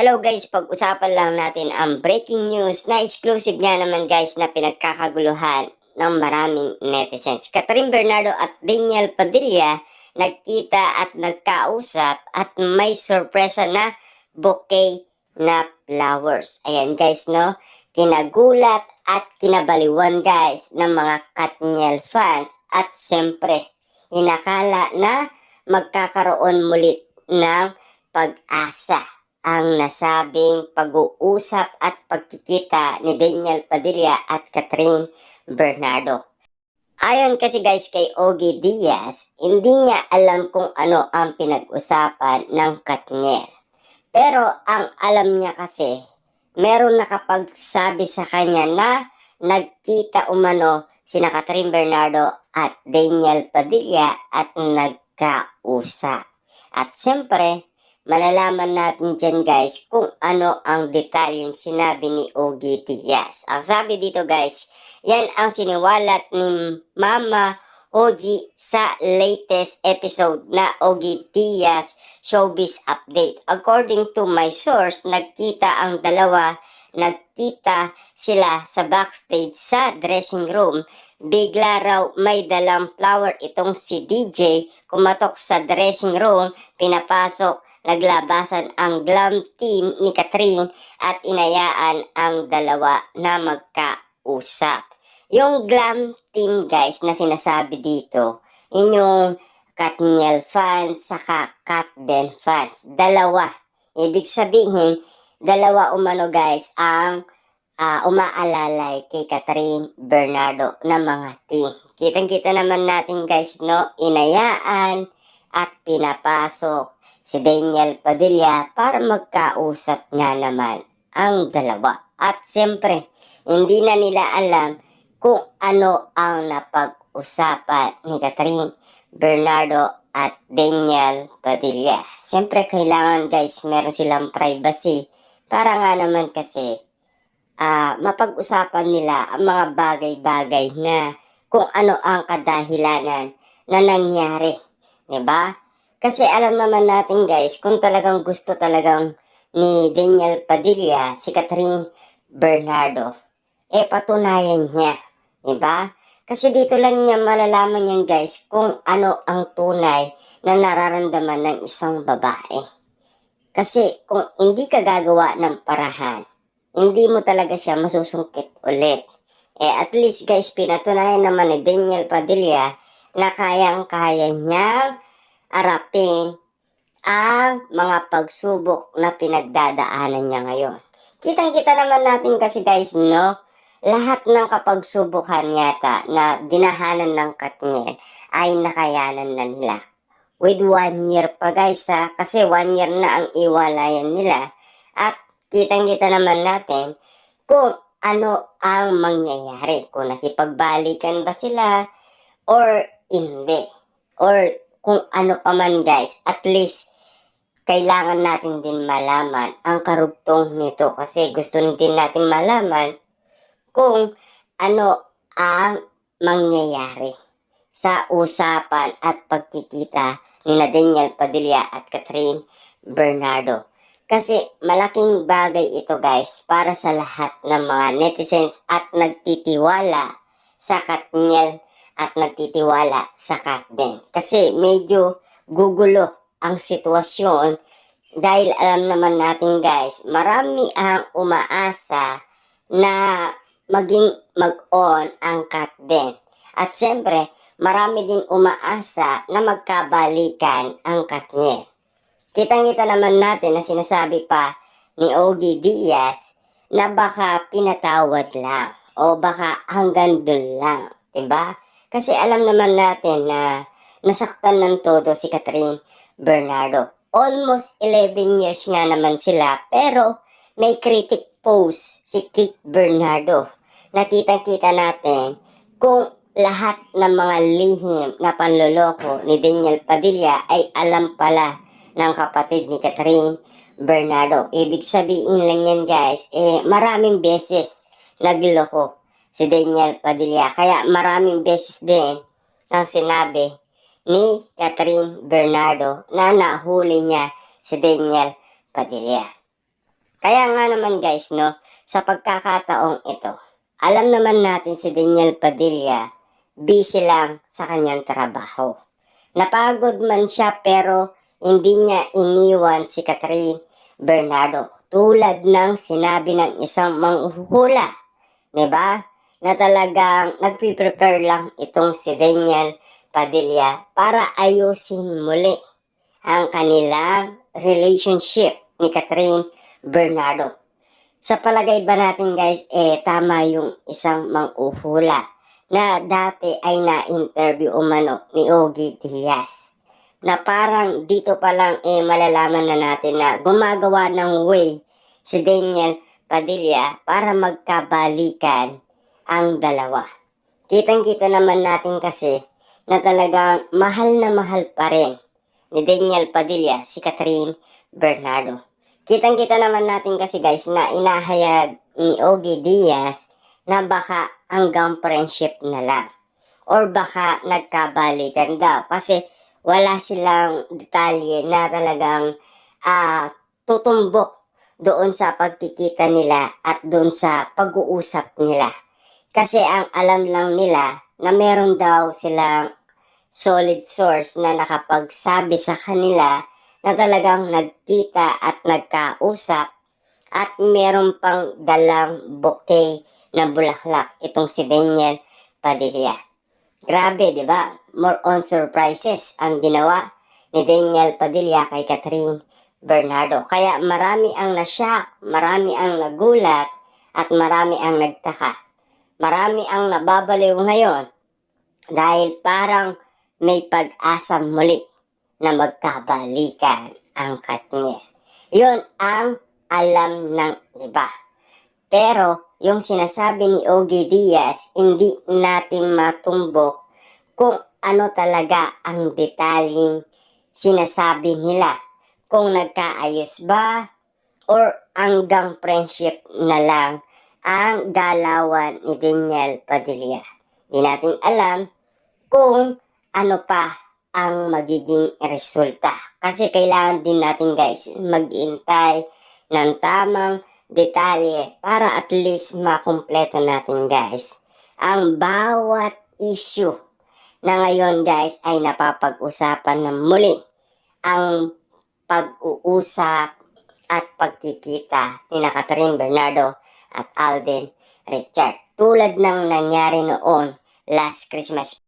Hello guys, pag-usapan lang natin ang breaking news na exclusive nga naman guys na pinagkakaguluhan ng maraming netizens. Catherine Bernardo at Daniel Padilla nagkita at nagkausap at may sorpresa na bouquet na flowers. Ayan guys no, kinagulat at kinabaliwan guys ng mga Katniel fans at siyempre inakala na magkakaroon mulit ng pag-asa ang nasabing pag-uusap at pagkikita ni Daniel Padilla at Catherine Bernardo. Ayon kasi guys kay Ogie Diaz, hindi niya alam kung ano ang pinag-usapan ng Katniel. Pero ang alam niya kasi, meron nakapagsabi sa kanya na nagkita umano sina Catherine Bernardo at Daniel Padilla at nagkausap. At siyempre, malalaman natin dyan guys kung ano ang detalyeng sinabi ni Ogie Diaz. Ang sabi dito guys, yan ang siniwalat ni Mama Ogie sa latest episode na Ogie Diaz Showbiz Update. According to my source, nagkita sila sa backstage sa dressing room. Bigla raw may dalang flower itong si DJ, kumatok sa dressing room, pinapasok, naglabasan ang glam team ni Catherine at inayaan ang dalawa na magkausap. Yung glam team guys na sinasabi dito, yun yung Katniel fans saka Katben fans. Dalawa. Ibig sabihin, dalawa umano guys ang umaalalay kay Catherine Bernardo na mga team. Kitang-kita naman natin guys no, inayaan at pinapasok si Daniel Padilla para magkausap nga naman ang dalawa. At siyempre, hindi na nila alam kung ano ang napag-usapan ni Catherine Bernardo at Daniel Padilla. Siyempre, kailangan guys, meron silang privacy para nga naman kasi mapag-usapan nila ang mga bagay-bagay na kung ano ang kadahilanan na nangyari. Diba? Kasi alam naman natin guys, kung talagang gusto talagang ni Daniel Padilla, si Catherine Bernardo, patunayan niya. Diba? Kasi dito lang niya malalaman yan guys kung ano ang tunay na nararamdaman ng isang babae. Kasi kung hindi ka gagawa ng parahan, hindi mo talaga siya masusungkit ulit. At least guys, pinatunayan naman ni Daniel Padilla na kayang-kaya niyang arapin ang mga pagsubok na pinagdadaanan niya ngayon. Kitang-kita naman natin kasi guys, no? Lahat ng kapagsubukan yata na dinahanan ng Katniel ay nakayanan na nila. With 1 year pa guys ha, kasi 1 year na ang iwalayan nila. At kitang-kita naman natin kung ano ang mangyayari. Kung nakipagbalikan ba sila or hindi. Or kung ano pa man guys, at least kailangan natin din malaman ang karugtong nito kasi gusto din natin malaman kung ano ang mangyayari sa usapan at pagkikita ni Daniel Padilla at Catherine Bernardo. Kasi malaking bagay ito guys para sa lahat ng mga netizens at nagtitiwala sa Katniel at nagtitiwala sa Katben. Kasi medyo gugulo ang sitwasyon dahil alam naman natin guys, marami ang umaasa na maging mag-on ang Katben. At siyempre, marami din umaasa na magkabalikan ang Katniel. Kitang-kita naman natin na sinasabi pa ni Ogie Diaz na baka pinatawad lang o baka hanggang dun lang. Diba? Kasi alam naman natin na nasaktan ng todo si Catherine Bernardo. Almost 11 years nga naman sila pero may critic post si Kate Bernardo. Nakita-kita natin kung lahat ng mga lihim na panloloko ni Daniel Padilla ay alam pala ng kapatid ni Catherine Bernardo. Ibig sabihin lang yan guys, maraming beses nagloko si Daniel Padilla. Kaya maraming beses din ang sinabi ni Catherine Bernardo na nahuli niya si Daniel Padilla. Kaya nga naman guys, no, sa pagkakataong ito, alam naman natin si Daniel Padilla, busy lang sa kanyang trabaho. Napagod man siya pero hindi niya iniwan si Catherine Bernardo. Tulad ng sinabi ng isang manghuhula, diba? Na talagang nagpiprepare lang itong si Daniel Padilla para ayusin muli ang kanilang relationship ni Catherine Bernardo. Sa palagay ba natin guys, tama yung isang manghuhula na dati ay na-interview umano ni Ogie Diaz. Na parang dito pa lang malalaman na natin na gumagawa ng way si Daniel Padilla para magkabalikan ang dalawa. Kitang-kita naman natin kasi na talagang mahal na mahal pa rin ni Daniel Padilla si Catherine Bernardo. Kitang-kita naman natin kasi guys na inahayag ni Ogie Diaz na baka hanggang friendship na lang. Or baka nagkabalikan daw. Kasi wala silang detalye na talagang tutumbok doon sa pagkikita nila at doon sa pag-uusap nila. Kasi ang alam lang nila na meron daw silang solid source na nakapagsabi sa kanila na talagang nagkita at nagkausap at meron pang dalang bouquet na bulaklak itong si Daniel Padilla. Grabe, di ba? More on surprises ang ginawa ni Daniel Padilla kay Catherine Bernardo. Kaya marami ang nashock, marami ang nagulat, at marami ang nagtaka. Marami ang nababaliw ngayon dahil parang may pag-asa muli na magkabalikan ang Katniel. Yun ang alam ng iba. Pero yung sinasabi ni Ogie Diaz, hindi natin matumbok kung ano talaga ang detaling sinasabi nila. Kung nagkaayos ba or hanggang friendship na lang ang galawan ni Daniel Padilla. Hindi natin alam kung ano pa ang magiging resulta. Kasi kailangan din natin guys mag-intay ng tamang detalye para at least makumpleto natin guys ang bawat issue na ngayon guys ay napapag-usapan na muli ang pag-uusap at pagkikita ni Catherine Bernardo at Alden Richard. Tulad ng nangyari noon last Christmas.